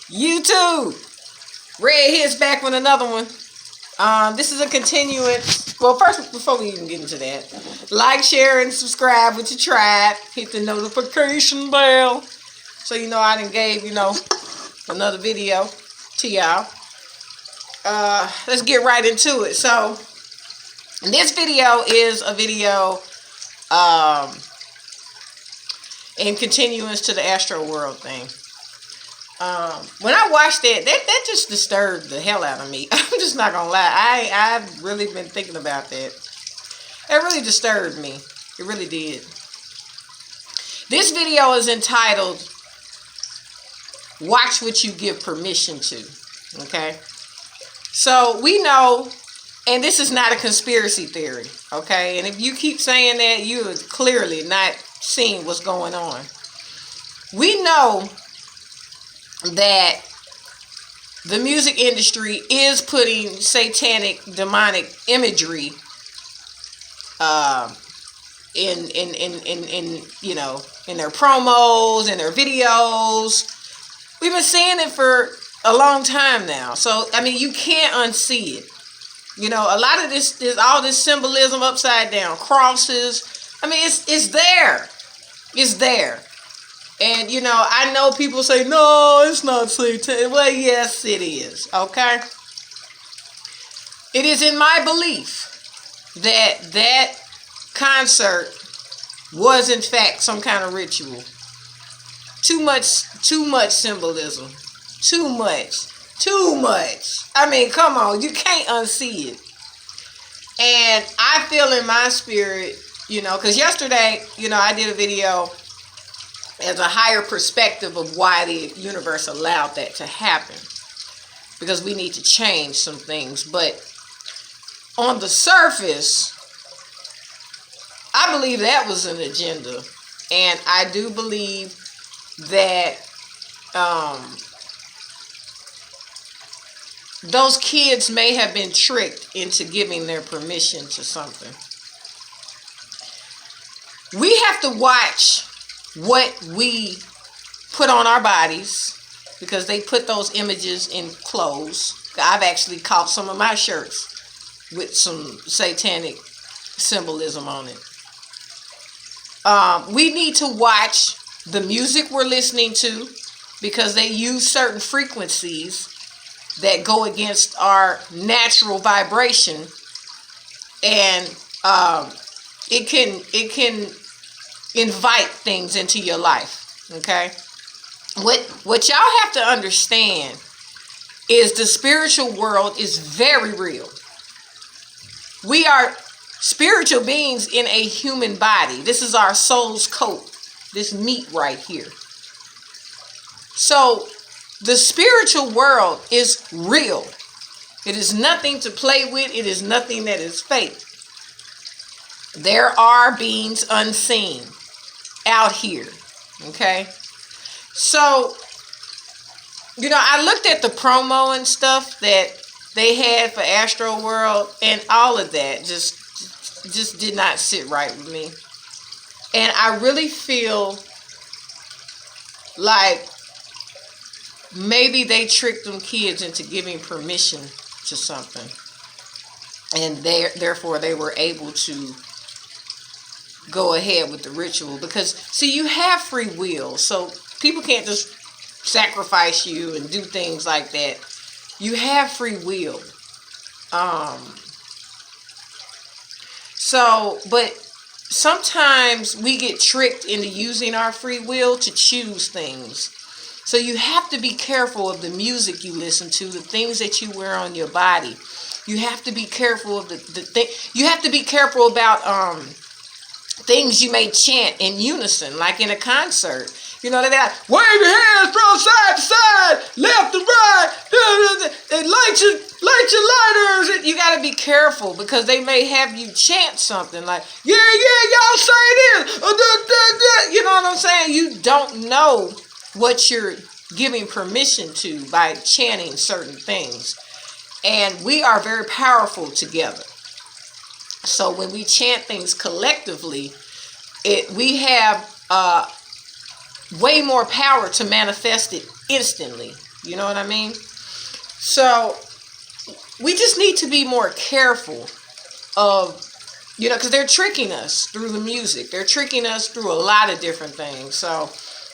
YouTube. Red Hits back with another one. This is a continuance. Well, first, before we even get into that, like, share, and subscribe with your tribe. Hit the notification bell so you know I done gave, another video to y'all. Let's get right into it. So, this video is a video in continuance to the Astro World thing. When I watched that just disturbed the hell out of me. I'm just not gonna lie. I've really been thinking about that. It really disturbed me. It really did. This video is entitled "Watch What You Give Permission To." Okay? So we know, and this is not a conspiracy theory, okay? And if you keep saying that, you are clearly not seeing what's going on. We know that the music industry is putting satanic, demonic imagery in their promos and their videos. We've been seeing it for a long time now. So I mean, you can't unsee it. A lot of this, all this symbolism, upside down crosses. I mean, it's there. It's there. And, I know people say, no, it's not satanic. Well, yes, it is. Okay? It is in my belief that concert was, in fact, some kind of ritual. Too much symbolism. Too much. I mean, come on. You can't unsee it. And I feel in my spirit, because yesterday, I did a video as a higher perspective of why the universe allowed that to happen. Because we need to change some things. But on the surface, I believe that was an agenda. And I do believe that those kids may have been tricked into giving their permission to something. We have to watch what we put on our bodies, because they put those images in clothes. I've actually caught some of my shirts with some satanic symbolism on it. We need to watch the music we're listening to, because they use certain frequencies that go against our natural vibration, and it can invite things into your life. Okay, what y'all have to understand is the spiritual world is very real. We are spiritual beings in a human body. This is our soul's coat, this meat right here. So the spiritual world is real. It is nothing to play with. It is nothing that is fake. There are beings unseen out here. Okay? So, I looked at the promo and stuff that they had for Astro World, and all of that just did not sit right with me. And I really feel like maybe they tricked them kids into giving permission to something. And therefore they were able to go ahead with the ritual. Because, see, you have free will. So people can't just sacrifice you and do things like that. You have free will. But sometimes we get tricked into using our free will to choose things. So you have to be careful of the music you listen to, the things that you wear on your body. You have to be careful of the thing. You have to be careful about things you may chant in unison, like in a concert. They're like, wave your hands from side to side, left to right, and light your lighters. You got to be careful, because they may have you chant something like, yeah, y'all say this. You know what I'm saying? You don't know what you're giving permission to by chanting certain things. And we are very powerful together. So when we chant things collectively, we have way more power to manifest it instantly. You know what I mean? So we just need to be more careful of, because they're tricking us through the music. They're tricking us through a lot of different things. So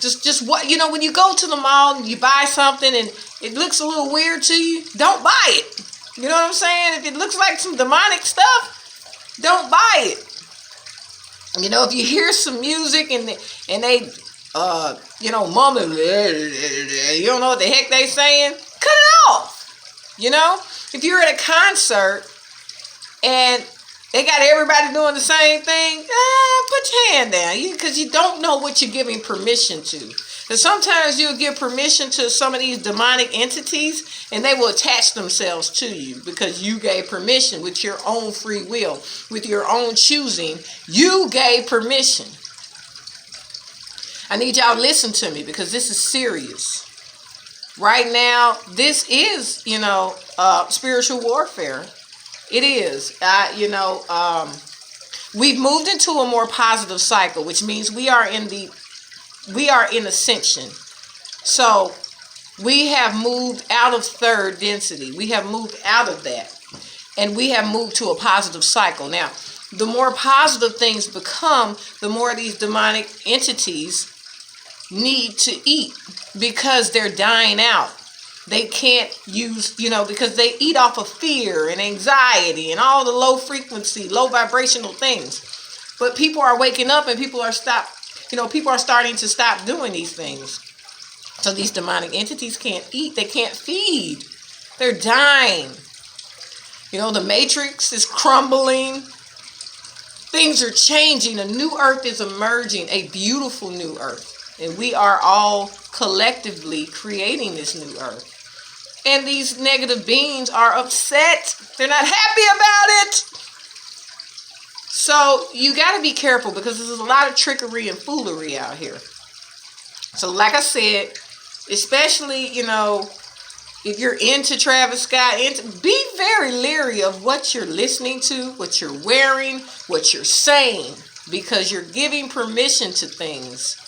just what, when you go to the mall and you buy something and it looks a little weird to you, don't buy it. You know what I'm saying? If it looks like some demonic stuff, don't buy it. If you hear some music and they mumbling, you don't know what the heck they saying, cut it off. If you're at a concert and they got everybody doing the same thing, put your hand down, because you don't know what you're giving permission to. And sometimes you'll give permission to some of these demonic entities and they will attach themselves to you because you gave permission with your own free will, with your own choosing. You gave permission. I need y'all to listen to me because this is serious. Right now, this is, spiritual warfare. It is. We've moved into a more positive cycle, which means we are in ascension. So we have moved out of third density. We have moved out of that. And we have moved to a positive cycle. Now, the more positive things become, the more these demonic entities need to eat because they're dying out. They can't use, because they eat off of fear and anxiety and all the low frequency, low vibrational things. But people are waking up and people are starting to stop doing these things. So these demonic entities can't eat. They can't feed. They're dying. The matrix is crumbling. Things are changing. A new earth is emerging, a beautiful new earth. And we are all collectively creating this new earth. And these negative beings are upset. They're not happy about it. So you got to be careful because there's a lot of trickery and foolery out here. So like I said, especially, if you're into Travis Scott, be very leery of what you're listening to, what you're wearing, what you're saying, because you're giving permission to things.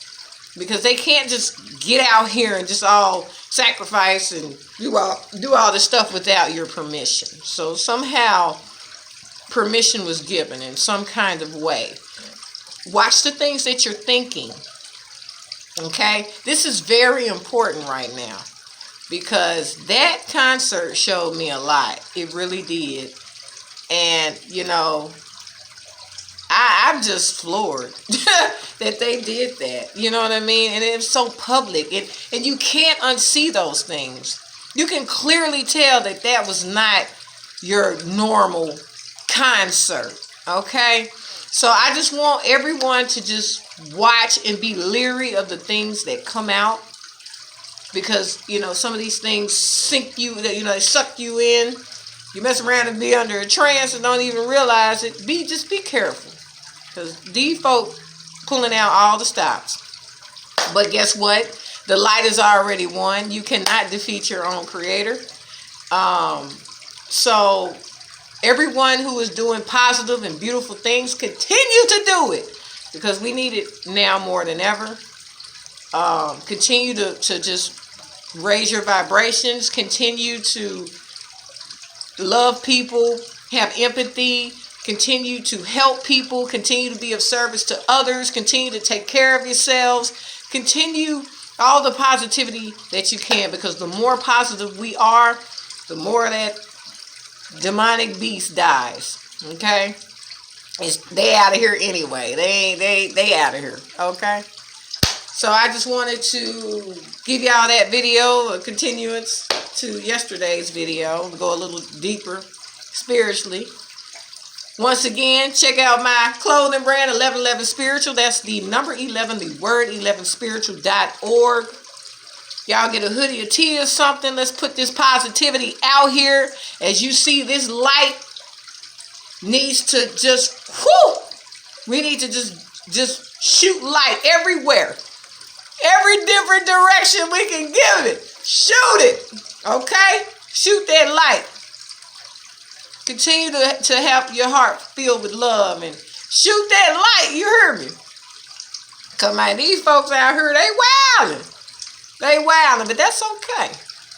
Because they can't just get out here and just all sacrifice and do all this stuff without your permission. So somehow permission was given in some kind of way. Watch the things that you're thinking. Okay? This is very important right now. Because that concert showed me a lot. It really did. And, I'm just floored that they did that. You know what I mean? And it's so public. And you can't unsee those things. You can clearly tell that was not your normal concert. Okay? So I just want everyone to just watch and be leery of the things that come out. Because, some of these things sink you, they suck you in. You mess around and be under a trance and don't even realize it. Just be careful. Because these folk pulling out all the stops. But guess what? The light is already won. You cannot defeat your own creator. So everyone who is doing positive and beautiful things, continue to do it. Because we need it now more than ever. Continue to just raise your vibrations. Continue to love people. Have empathy. Continue to help people. Continue to be of service to others. Continue to take care of yourselves. Continue all the positivity that you can, because the more positive we are, the more that demonic beast dies. Okay? They out of here anyway. They out of here. Okay? So I just wanted to give y'all that video, a continuance to yesterday's video, go a little deeper spiritually. Once again, check out my clothing brand, 1111 Spiritual. That's the number 11, the word 11spiritual.org. Y'all get a hoodie, a tee or something. Let's put this positivity out here. As you see, this light needs to just, we need to just shoot light everywhere. Every different direction we can give it. Shoot it. Okay? Shoot that light. Continue to have your heart filled with love and shoot that light. You heard me? Because, man, these folks out here, they wilding. They wilding, but that's okay.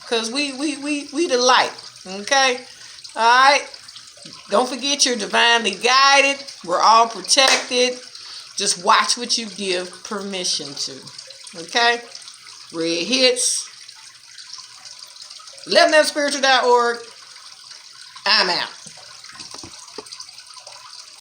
Because we the light. Okay? Alright? Don't forget you're divinely guided. We're all protected. Just watch what you give permission to. Okay? Red Hits. 11spiritual.org. I'm out.